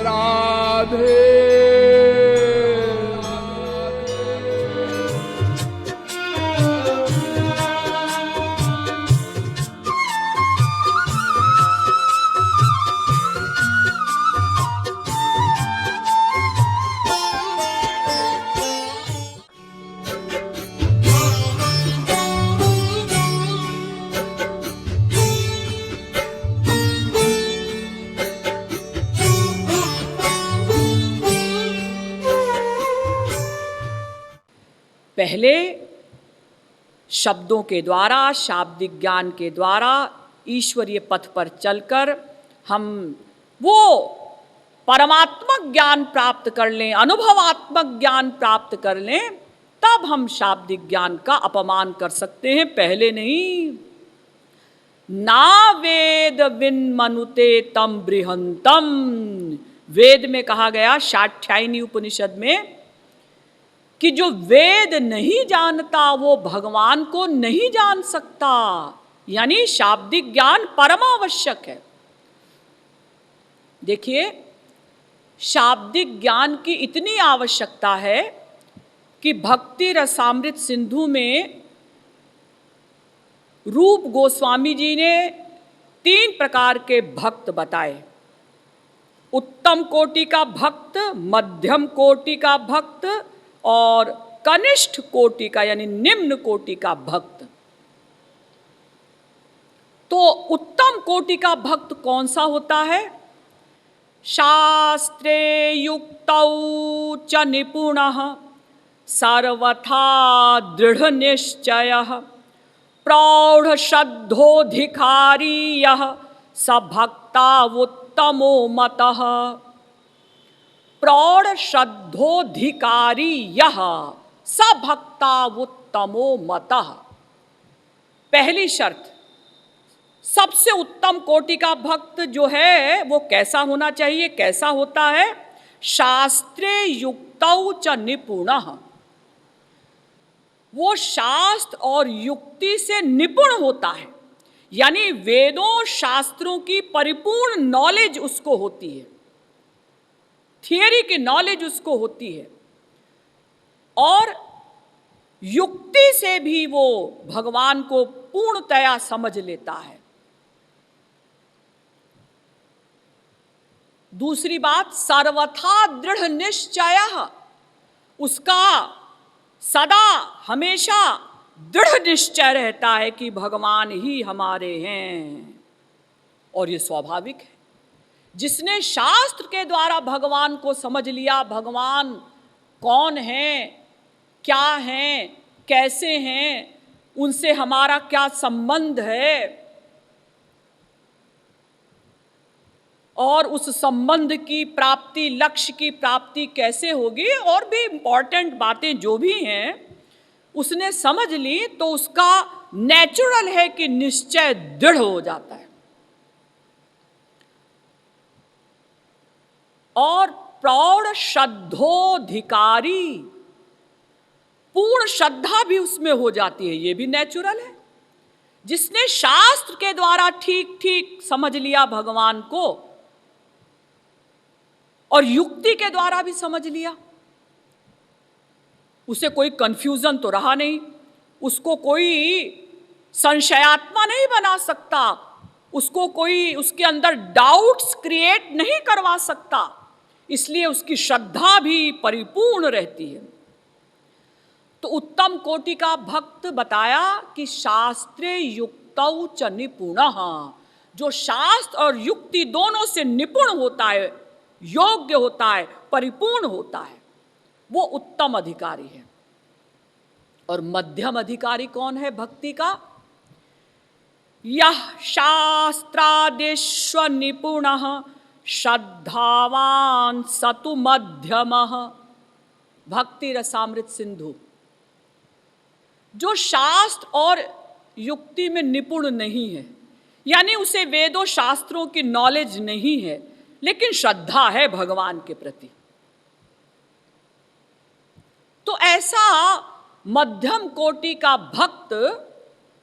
राधे। पहले शब्दों के द्वारा, शाब्दिक ज्ञान के द्वारा ईश्वरीय पथ पर चलकर हम वो परमात्मक ज्ञान प्राप्त कर लें, अनुभवात्मक ज्ञान प्राप्त कर लें, तब हम शाब्दिक ज्ञान का अपमान कर सकते हैं, पहले नहीं। ना वेद विन्मनुते तम बृहंतम, वेद में कहा गया शाठ्यायनी उपनिषद में कि जो वेद नहीं जानता वो भगवान को नहीं जान सकता, यानी शाब्दिक ज्ञान परमावश्यक है। देखिए, शाब्दिक ज्ञान की इतनी आवश्यकता है कि भक्ति रसामृत सिंधु में रूप गोस्वामी जी ने 3 प्रकार के भक्त बताए। उत्तम कोटि का भक्त, मध्यम कोटि का भक्त और कनिष्ठ कोटि का यानी निम्न कोटि का भक्त। तो उत्तम कोटि का भक्त कौन सा होता है? शास्त्रे युक्तौ च निपुणः सर्वथा दृढ़ निश्चयः प्रौढ़ श्रद्धोधिकारी यः स भक्ता उत्तमो मतः। प्रौढ़ श्रद्धोधिकारी यः स भक्ता उत्तमो मतः। पहली शर्त, सबसे उत्तम कोटि का भक्त जो है वो कैसा होना चाहिए, कैसा होता है? शास्त्रे युक्तौ च निपुणः, वो शास्त्र और युक्ति से निपुण होता है, यानी वेदों शास्त्रों की परिपूर्ण नॉलेज उसको होती है, थियरी की नॉलेज उसको होती है, और युक्ति से भी वो भगवान को पूर्णतया समझ लेता है। दूसरी बात, सर्वथा दृढ़ निश्चयः, उसका सदा हमेशा दृढ़ निश्चय रहता है कि भगवान ही हमारे हैं। और ये स्वाभाविक है, जिसने शास्त्र के द्वारा भगवान को समझ लिया, भगवान कौन हैं, क्या हैं, कैसे हैं, उनसे हमारा क्या संबंध है, और उस संबंध की प्राप्ति, लक्ष्य की प्राप्ति कैसे होगी, और भी इम्पॉर्टेंट बातें जो भी हैं उसने समझ ली, तो उसका नेचुरल है कि निश्चय दृढ़ हो जाता है। और प्रौढ़ श्रद्धोधिकारी, पूर्ण श्रद्धा भी उसमें हो जाती है, ये भी नेचुरल है। जिसने शास्त्र के द्वारा ठीक ठीक समझ लिया भगवान को और युक्ति के द्वारा भी समझ लिया, उसे कोई कंफ्यूजन तो रहा नहीं, उसको कोई संशयात्मा नहीं बना सकता, उसको कोई उसके अंदर डाउट्स क्रिएट नहीं करवा सकता, इसलिए उसकी श्रद्धा भी परिपूर्ण रहती है। तो उत्तम कोटि का भक्त बताया कि शास्त्रे युक्तौ च निपुणः, जो शास्त्र और युक्ति दोनों से निपुण होता है, योग्य होता है, परिपूर्ण होता है, वो उत्तम अधिकारी है। और मध्यम अधिकारी कौन है भक्ति का? यह शास्त्रादिष्व निपुणः श्रद्धावान सतु मध्यमः। भक्ति रसामृत सिंधु, जो शास्त्र और युक्ति में निपुण नहीं है, यानी उसे वेदों शास्त्रों की नॉलेज नहीं है, लेकिन श्रद्धा है भगवान के प्रति, तो ऐसा मध्यम कोटि का भक्त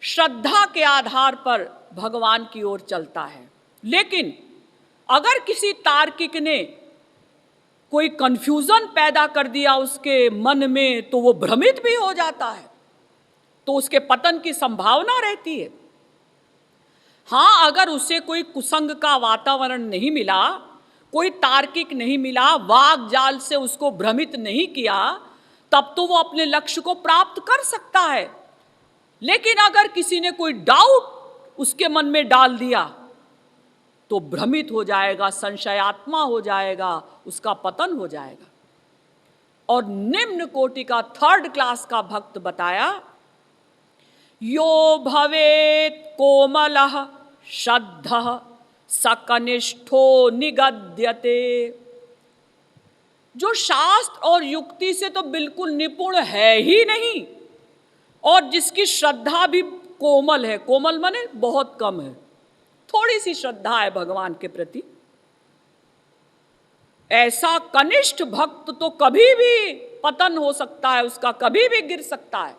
श्रद्धा के आधार पर भगवान की ओर चलता है। लेकिन अगर किसी तार्किक ने कोई कंफ्यूजन पैदा कर दिया उसके मन में तो वो भ्रमित भी हो जाता है, तो उसके पतन की संभावना रहती है। हाँ, अगर उसे कोई कुसंग का वातावरण नहीं मिला, कोई तार्किक नहीं मिला, वाक जाल से उसको भ्रमित नहीं किया, तब तो वो अपने लक्ष्य को प्राप्त कर सकता है। लेकिन अगर किसी ने कोई डाउट उसके मन में डाल दिया तो भ्रमित हो जाएगा, संशयात्मा हो जाएगा, उसका पतन हो जाएगा। और निम्न कोटि का 3rd क्लास का भक्त बताया, यो भवेत् कोमलः श्रद्धः सकनिष्ठो निगद्यते। जो शास्त्र और युक्ति से तो बिल्कुल निपुण है ही नहीं और जिसकी श्रद्धा भी कोमल है, कोमल माने बहुत कम है, थोड़ी सी श्रद्धा है भगवान के प्रति, ऐसा कनिष्ठ भक्त तो कभी भी पतन हो सकता है, उसका कभी भी गिर सकता है,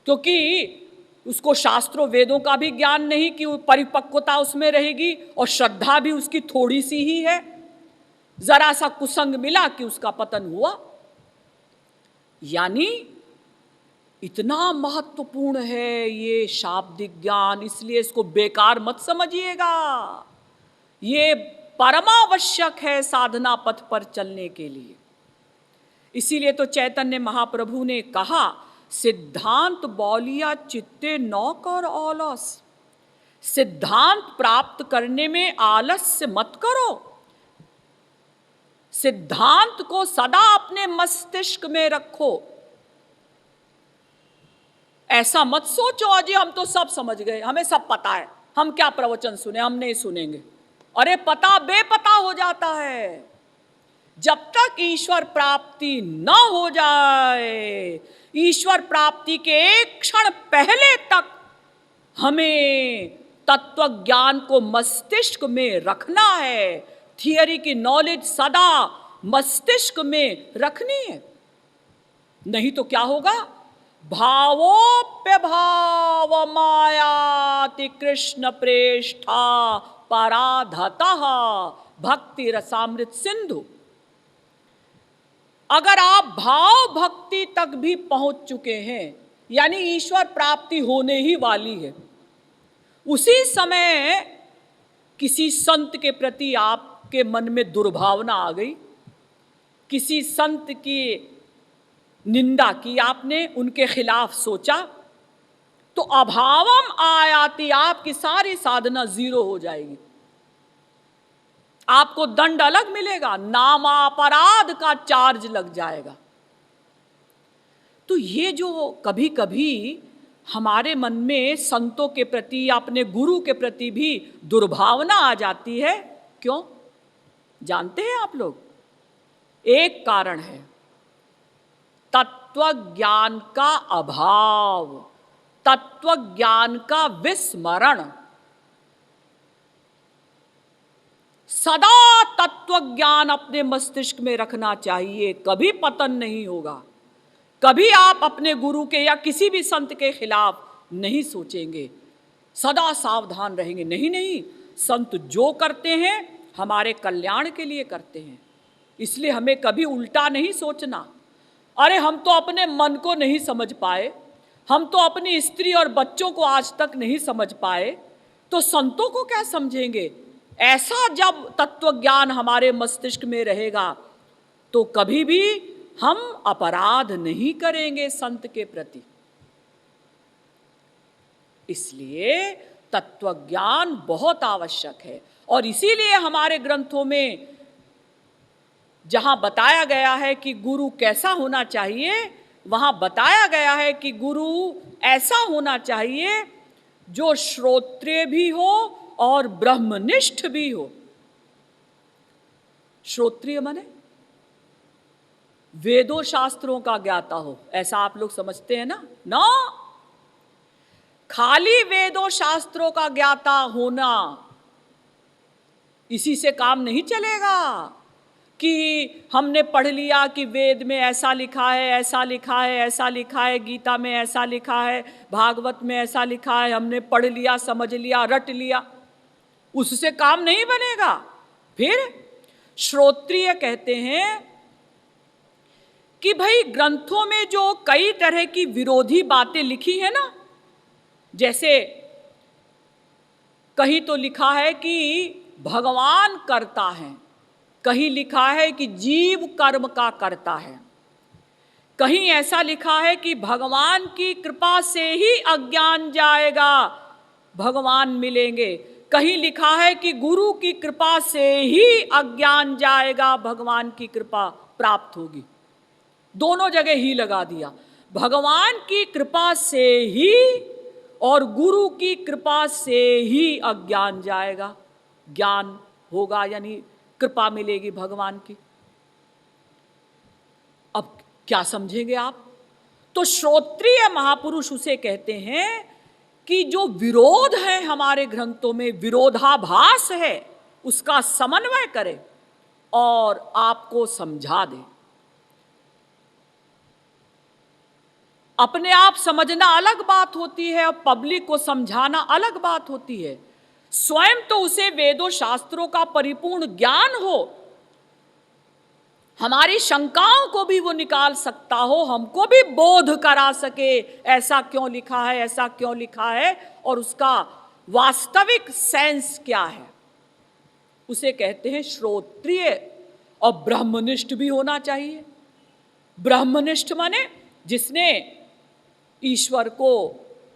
क्योंकि उसको शास्त्रों वेदों का भी ज्ञान नहीं कि परिपक्वता उसमें रहेगी, और श्रद्धा भी उसकी थोड़ी सी ही है। जरा सा कुसंग मिला कि उसका पतन हुआ। यानी इतना महत्वपूर्ण है ये शाब्दिक ज्ञान, इसलिए इसको बेकार मत समझिएगा। ये परमावश्यक है साधना पथ पर चलने के लिए। इसीलिए तो चैतन्य महाप्रभु ने कहा, सिद्धांत बोलिया चित्ते नौ कर आलस। सिद्धांत प्राप्त करने में आलस्य मत करो, सिद्धांत को सदा अपने मस्तिष्क में रखो। ऐसा मत सोचो अजी हम तो सब समझ गए, हमें सब पता है, हम क्या प्रवचन सुने, हम नहीं सुनेंगे। अरे पता बेपता हो जाता है। जब तक ईश्वर प्राप्ति न हो जाए, ईश्वर प्राप्ति के एक क्षण पहले तक हमें तत्व ज्ञान को मस्तिष्क में रखना है। थियरी की नॉलेज सदा मस्तिष्क में रखनी है, नहीं तो क्या होगा, भावोप्य भाव मायाति कृष्ण प्रेष्ठा पराधतः भक्ति रसामृत सिंधु। अगर आप भाव भक्ति तक भी पहुंच चुके हैं, यानी ईश्वर प्राप्ति होने ही वाली है, उसी समय किसी संत के प्रति आपके मन में दुर्भावना आ गई, किसी संत की निंदा की आपने, उनके खिलाफ सोचा, तो अभावम आयाति, आपकी सारी साधना जीरो हो जाएगी। आपको दंड अलग मिलेगा, नामापराध का चार्ज लग जाएगा। तो ये जो कभी कभी हमारे मन में संतों के प्रति या अपने गुरु के प्रति भी दुर्भावना आ जाती है, क्यों जानते हैं आप लोग? एक कारण है तत्व ज्ञान का अभाव, तत्व ज्ञान का विस्मरण। सदा तत्व ज्ञान अपने मस्तिष्क में रखना चाहिए, कभी पतन नहीं होगा, कभी आप अपने गुरु के या किसी भी संत के खिलाफ नहीं सोचेंगे, सदा सावधान रहेंगे। नहीं नहीं, संत जो करते हैं हमारे कल्याण के लिए करते हैं, इसलिए हमें कभी उल्टा नहीं सोचना। अरे हम तो अपने मन को नहीं समझ पाए, हम तो अपनी स्त्री और बच्चों को आज तक नहीं समझ पाए, तो संतों को क्या समझेंगे? ऐसा जब तत्व ज्ञान हमारे मस्तिष्क में रहेगा तो कभी भी हम अपराध नहीं करेंगे संत के प्रति। इसलिए तत्व ज्ञान बहुत आवश्यक है, और इसीलिए हमारे ग्रंथों में जहां बताया गया है कि गुरु कैसा होना चाहिए, वहां बताया गया है कि गुरु ऐसा होना चाहिए जो श्रोत्रिय भी हो और ब्रह्मनिष्ठ भी हो। श्रोत्रिय माने वेदों शास्त्रों का ज्ञाता हो, ऐसा आप लोग समझते हैं ना? ना, खाली वेदों शास्त्रों का ज्ञाता होना, इसी से काम नहीं चलेगा कि हमने पढ़ लिया कि वेद में ऐसा लिखा है, ऐसा लिखा है, ऐसा लिखा है, गीता में ऐसा लिखा है, भागवत में ऐसा लिखा है, हमने पढ़ लिया, समझ लिया, रट लिया, उससे काम नहीं बनेगा। फिर श्रोत्रिय कहते हैं कि भाई ग्रंथों में जो कई तरह की विरोधी बातें लिखी है ना, जैसे कहीं तो लिखा है कि भगवान करता है, कहीं लिखा है कि जीव कर्म का करता है, कहीं ऐसा लिखा है कि भगवान की कृपा से ही अज्ञान जाएगा, भगवान मिलेंगे, कहीं लिखा है कि गुरु की कृपा से ही अज्ञान जाएगा, भगवान की कृपा प्राप्त होगी। दोनों जगह ही लगा दिया, भगवान की कृपा से ही और गुरु की कृपा से ही अज्ञान जाएगा, ज्ञान होगा, यानी कृपा मिलेगी भगवान की। अब क्या समझेंगे आप? तो श्रोत्रिय महापुरुष उसे कहते हैं कि जो विरोध है हमारे ग्रंथों में, विरोधाभास है, उसका समन्वय करे और आपको समझा दे। अपने आप समझना अलग बात होती है और पब्लिक को समझाना अलग बात होती है। स्वयं तो उसे वेदों शास्त्रों का परिपूर्ण ज्ञान हो, हमारी शंकाओं को भी वो निकाल सकता हो, हमको भी बोध करा सके ऐसा क्यों लिखा है, ऐसा क्यों लिखा है और उसका वास्तविक सेंस क्या है, उसे कहते हैं श्रोत्रिय। और ब्रह्मनिष्ठ भी होना चाहिए। ब्रह्मनिष्ठ माने जिसने ईश्वर को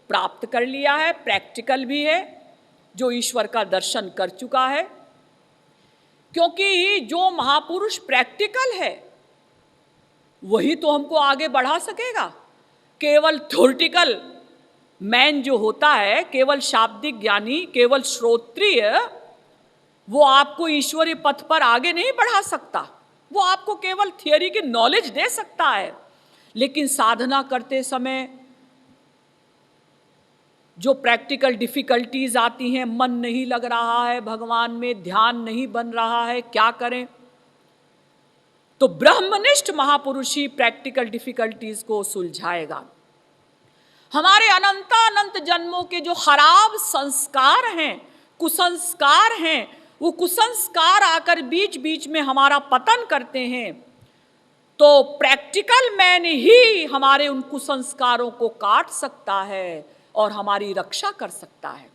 प्राप्त कर लिया है, प्रैक्टिकल भी है, जो ईश्वर का दर्शन कर चुका है। क्योंकि जो महापुरुष प्रैक्टिकल है वही तो हमको आगे बढ़ा सकेगा। केवल थ्योरेटिकल मैन जो होता है, केवल शाब्दिक ज्ञानी, केवल श्रोत्रिय, वो आपको ईश्वरीय पथ पर आगे नहीं बढ़ा सकता। वो आपको केवल थियरी की नॉलेज दे सकता है, लेकिन साधना करते समय जो प्रैक्टिकल डिफिकल्टीज आती हैं, मन नहीं लग रहा है भगवान में, ध्यान नहीं बन रहा है, क्या करें? तो ब्रह्मनिष्ठ महापुरुष ही प्रैक्टिकल डिफिकल्टीज को सुलझाएगा। हमारे अनंत जन्मों के जो खराब संस्कार हैं, कुसंस्कार हैं, वो कुसंस्कार आकर बीच बीच में हमारा पतन करते हैं। तो प्रैक्टिकल मैन ही हमारे उन कुसंस्कारों को काट सकता है और हमारी रक्षा कर सकता है।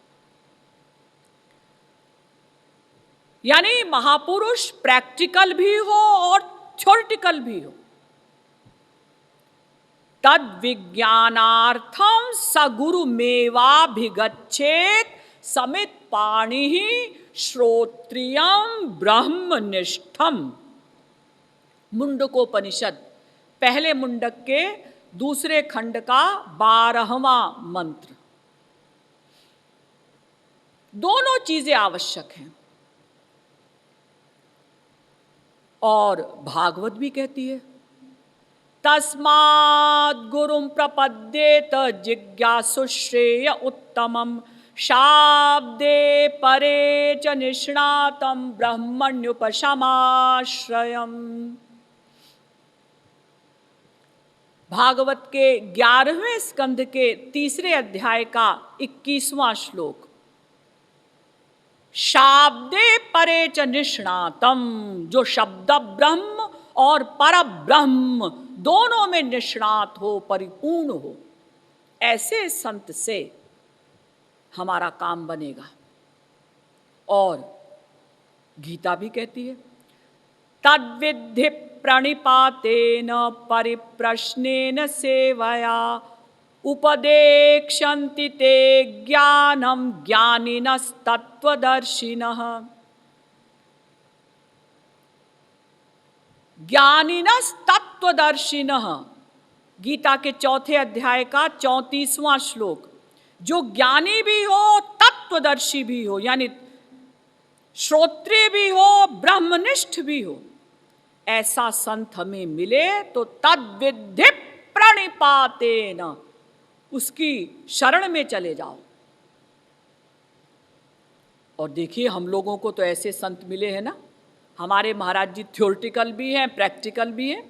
यानी महापुरुष प्रैक्टिकल भी हो और थ्योरेटिकल भी हो। तद विज्ञानार्थम सगुरु मेवाभिगच्छेत समित पाणि श्रोत्रियम ब्रह्मनिष्ठम। मुंडकोपनिषद पहले मुंडक के दूसरे खंड का 12वां मंत्र। दोनों चीजें आवश्यक हैं। और भागवत भी कहती है, तस्माद् गुरुं प्रपद्येत जिज्ञासुश्रेय उत्तमं शाब्दे परे च निष्णातं ब्रह्मण्युपशमाश्रयम्। भागवत के 11वें स्कंध के 3 अध्याय का 21वां श्लोक। शाब्दे परे च निष्णातम, जो शब्द ब्रह्म और पर ब्रह्म दोनों में निष्णात हो, परिपूर्ण हो, ऐसे संत से हमारा काम बनेगा। और गीता भी कहती है, तद्विद्धि प्रणिपातेन परिप्रश्नेन सेवया उपदेक्षन्ति ते ज्ञानं ज्ञानिनस्तत्त्वदर्शिनः। ज्ञानिनस्तत्त्वदर्शिनः, गीता के 4 अध्याय का 34वां श्लोक। जो ज्ञानी भी हो, तत्वदर्शी भी हो, यानी श्रोत्रिय भी हो, ब्रह्मनिष्ठ भी हो, ऐसा संत हमें मिले तो तद्विद्धि प्रणिपातेन, उसकी शरण में चले जाओ। और देखिए हम लोगों को तो ऐसे संत मिले हैं ना, हमारे महाराज जी थ्योरेटिकल भी हैं, प्रैक्टिकल भी हैं।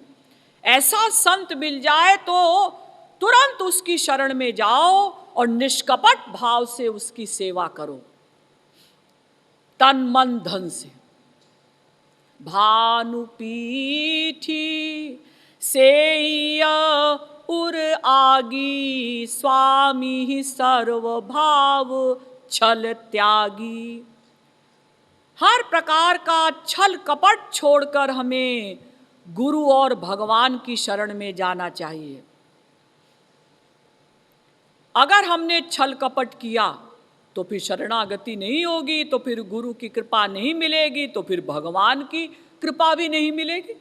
ऐसा संत मिल जाए तो तुरंत उसकी शरण में जाओ और निष्कपट भाव से उसकी सेवा करो, तन मन धन से। भानुपीठी सेय उर आगी, स्वामी सर्वभाव छल त्यागी। हर प्रकार का छल कपट छोड़कर हमें गुरु और भगवान की शरण में जाना चाहिए। अगर हमने छल कपट किया तो फिर शरणागति नहीं होगी, तो फिर गुरु की कृपा नहीं मिलेगी, तो फिर भगवान की कृपा भी नहीं मिलेगी।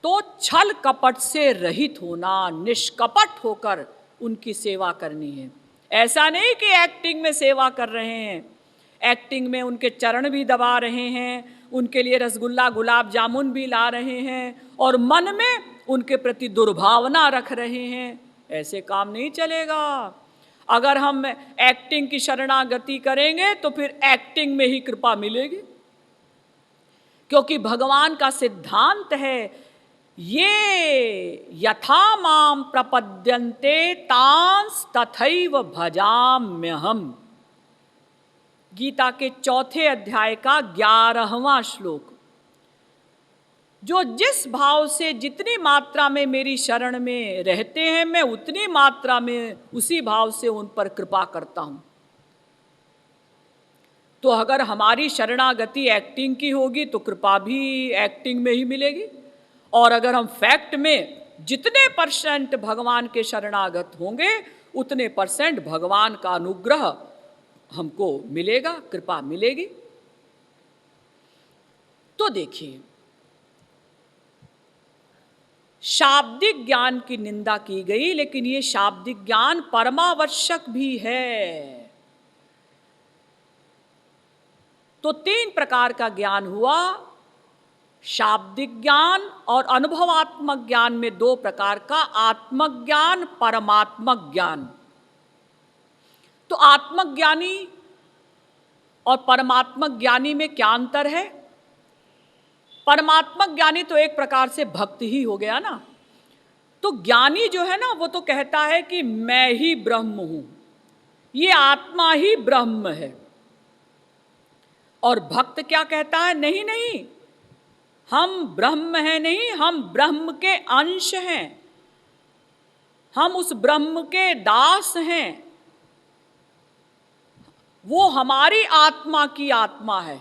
तो छल कपट से रहित होना, निष्कपट होकर उनकी सेवा करनी है। ऐसा नहीं कि एक्टिंग में सेवा कर रहे हैं, एक्टिंग में उनके चरण भी दबा रहे हैं, उनके लिए रसगुल्ला गुलाब जामुन भी ला रहे हैं और मन में उनके प्रति दुर्भावना रख रहे हैं। ऐसे काम नहीं चलेगा। अगर हम एक्टिंग की शरणागति करेंगे तो फिर एक्टिंग में ही कृपा मिलेगी, क्योंकि भगवान का सिद्धांत है, ये यथा माम प्रपद्यन्ते तांस तथैव भजाम्यहम्। गीता के 4 अध्याय का 11वां श्लोक। जो जिस भाव से जितनी मात्रा में मेरी शरण में रहते हैं, मैं उतनी मात्रा में उसी भाव से उन पर कृपा करता हूं। तो अगर हमारी शरणागति एक्टिंग की होगी तो कृपा भी एक्टिंग में ही मिलेगी, और अगर हम फैक्ट में जितने % भगवान के शरणागत होंगे उतने % भगवान का अनुग्रह हमको मिलेगा, कृपा मिलेगी। तो देखिए, शाब्दिक ज्ञान की निंदा की गई, लेकिन ये शाब्दिक ज्ञान परमावश्यक भी है। तो 3 प्रकार का ज्ञान हुआ, शाब्दिक ज्ञान और अनुभवात्मक ज्ञान में 2 प्रकार का, आत्मक ज्ञान, परमात्मक ज्ञान। तो आत्मक ज्ञानी और परमात्मक ज्ञानी में क्या अंतर है? परमात्मक ज्ञानी तो एक प्रकार से भक्त ही हो गया ना। तो ज्ञानी जो है ना, वो तो कहता है कि मैं ही ब्रह्म हूं, ये आत्मा ही ब्रह्म है। और भक्त क्या कहता है? नहीं नहीं, हम ब्रह्म हैं नहीं, हम ब्रह्म के अंश हैं, हम उस ब्रह्म के दास हैं, वो हमारी आत्मा की आत्मा है।